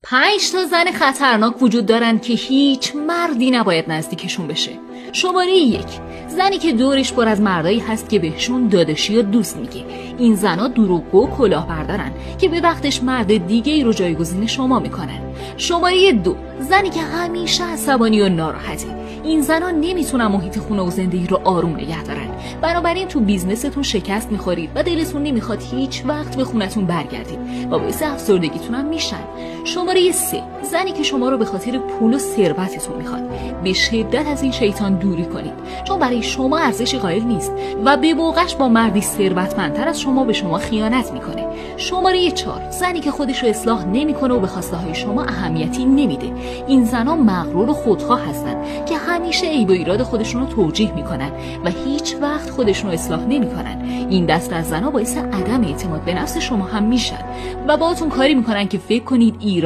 5 تا زن خطرناک وجود دارن که هیچ مردی نباید نزدیکشون بشه. شماره 1، زنی که دورش پر از مردایی هست که بهشون داداشی و دوست میگه. این زنا دروغگو و کلاهبردارن که به وقتش مرد دیگه ای رو جایگزین شما میکنن. شماره 2، زنی که همیشه عصبانی و ناراحته. این زنا نمیتونن محیط خونه و زندگی رو آروم نگه دارن. بنابراین تو بیزنستون شکست میخورید و دلتون نمیخواد هیچ وقت به خونتون برگردید و باعث افسردگیتون هم میشن. شماره 3، زنی که شما رو به خاطر پول و ثروتتون میخواد. به شدت از این شیطان دوری کنید، چون برای شما ارزشی قائل نیست و به بوقش با مردی ثروتمندتر از شما به شما خیانت میکنه. شماره 4، زنی که خودش رو اصلاح نمیکنه و به خواسته های شما اهمیتی نمیده. این زنا مغرور و خودخواه هستن که همیشه عیب و ایراد خودشون رو توجیه میکنن و هیچ وقت خودشون رو اصلاح نمیکنن. این دست از زنا باعث عدم اعتماد به نفس شما هم میشن و باهاتون کاری میکنن که فکر کنید ایراد